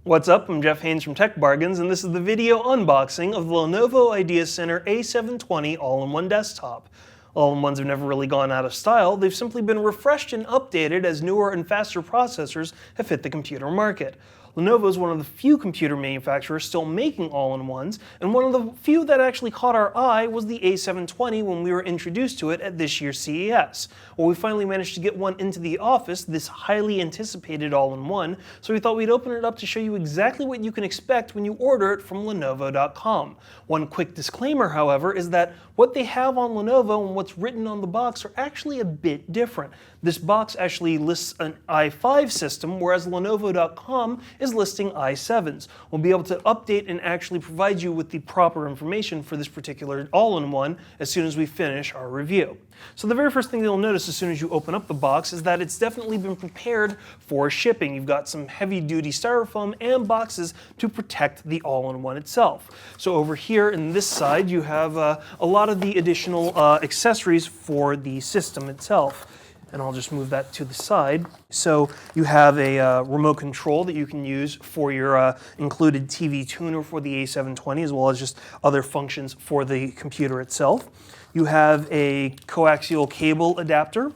What's up? I'm Jeff Haynes from Tech Bargains, and this is the video unboxing of the Lenovo IdeaCentre A720 all-in-one desktop. All-in-ones have never really gone out of style, they've simply been refreshed and updated as newer and faster processors have hit the computer market. Lenovo is one of the few computer manufacturers still making all-in-ones, and one of the few that actually caught our eye was the A720 when we were introduced to it at this year's CES. Well, we finally managed to get one into the office, this highly anticipated all-in-one, so we thought we'd open it up to show you exactly what you can expect when you order it from Lenovo.com. One quick disclaimer, however, is that what they have on Lenovo and what's written on the box are actually a bit different. This box actually lists an i5 system, whereas Lenovo.com is listing i7s. We'll be able to update and actually provide you with the proper information for this particular all-in-one as soon as we finish our review. So the very first thing you'll notice as soon as you open up the box is that it's definitely been prepared for shipping. You've got some heavy-duty styrofoam and boxes to protect the all-in-one itself. So over here in this side you have a lot of the additional accessories for the system itself. And I'll just move that to the side. So you have a remote control that you can use for your included TV tuner for the A720, as well as just other functions for the computer itself. You have a coaxial cable adapter.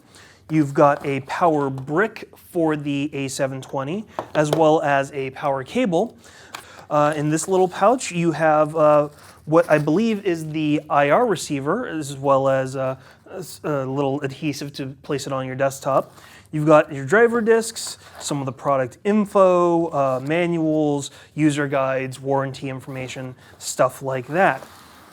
You've got a power brick for the A720, as well as a power cable. In this little pouch, you have what I believe is the IR receiver, as well as a little adhesive to place it on your desktop. You've got your driver discs, some of the product info, manuals, user guides, warranty information, stuff like that.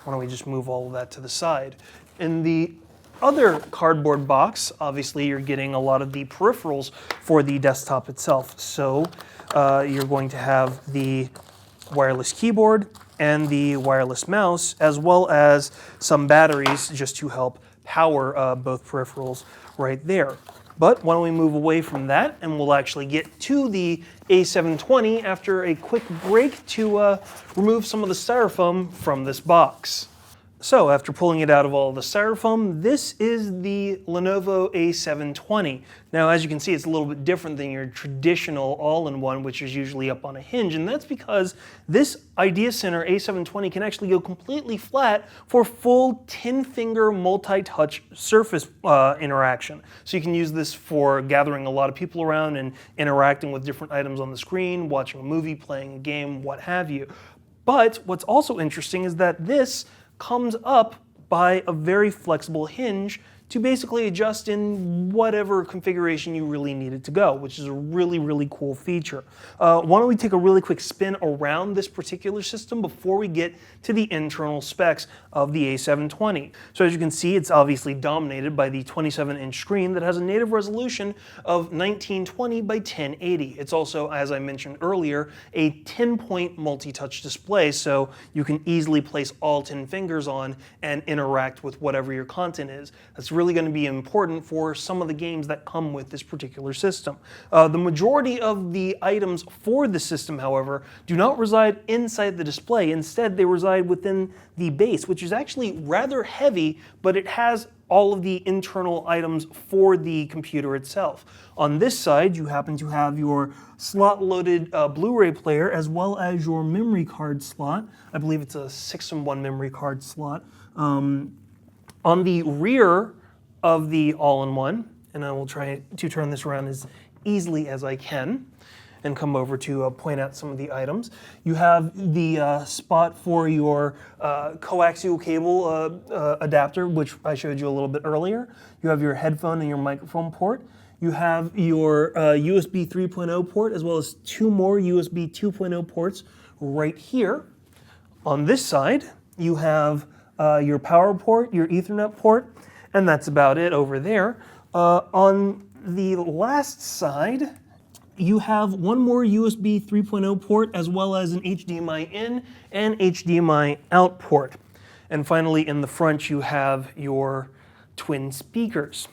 Why don't we just move all of that to the side? In the other cardboard box, obviously you're getting a lot of the peripherals for the desktop itself. So you're going to have the wireless keyboard and the wireless mouse, as well as some batteries just to help power both peripherals right there. But why don't we move away from that and we'll actually get to the A720 after a quick break to remove some of the styrofoam from this box. So after pulling it out of all the styrofoam, this is the Lenovo A720. Now, as you can see, it's a little bit different than your traditional all-in-one, which is usually up on a hinge, and that's because this IdeaCentre A720 can actually go completely flat for full 10-finger multi-touch surface interaction. So you can use this for gathering a lot of people around and interacting with different items on the screen, watching a movie, playing a game, what have you. But what's also interesting is that this comes up by a very flexible hinge to basically adjust in whatever configuration you really need it to go, which is a really, really cool feature. Why don't we take a really quick spin around this particular system before we get to the internal specs of the A720. So as you can see, it's obviously dominated by the 27-inch screen that has a native resolution of 1920 by 1080. It's also, as I mentioned earlier, a 10-point multi-touch display, so you can easily place all 10 fingers on and interact with whatever your content is. That's really going to be important for some of the games that come with this particular system. The majority of the items for the system, however, do not reside inside the display. Instead, they reside within the base, which is actually rather heavy, but it has all of the internal items for the computer itself. On this side, you happen to have your slot-loaded Blu-ray player, as well as your memory card slot. I believe it's a 6-in-1 memory card slot. On the rear of the all-in-one, and I will try to turn this around as easily as I can and come over to point out some of the items. You have the spot for your coaxial cable adapter, which I showed you a little bit earlier. You have your headphone and your microphone port. You have your USB 3.0 port, as well as 2 more USB 2.0 ports right here. On this side, you have your power port, your Ethernet port, and that's about it over there. On the last side, you have 1 more USB 3.0 port, as well as an HDMI in and HDMI out port. And finally, in the front, you have your twin speakers.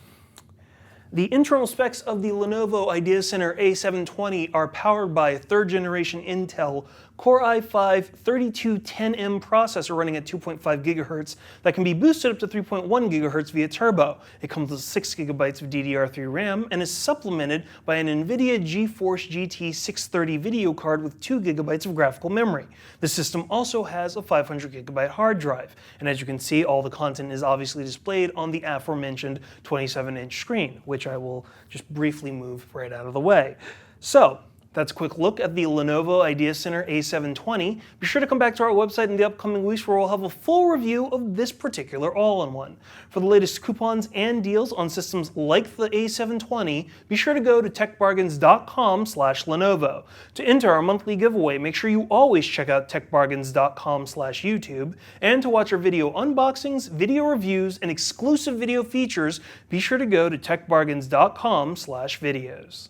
The internal specs of the Lenovo IdeaCentre A720 are powered by a 3rd generation Intel Core i5-3210M processor running at 2.5 GHz that can be boosted up to 3.1 GHz via turbo. It comes with 6 GB of DDR3 RAM and is supplemented by an Nvidia GeForce GT630 video card with 2 GB of graphical memory. The system also has a 500 GB hard drive, and as you can see, all the content is obviously displayed on the aforementioned 27-inch screen, which I will just briefly move right out of the way. So, that's a quick look at the Lenovo IdeaCentre A720. Be sure to come back to our website in the upcoming weeks where we'll have a full review of this particular all-in-one. For the latest coupons and deals on systems like the A720, be sure to go to techbargains.com/Lenovo. To enter our monthly giveaway, make sure you always check out techbargains.com/YouTube. And to watch our video unboxings, video reviews, and exclusive video features, be sure to go to techbargains.com/videos.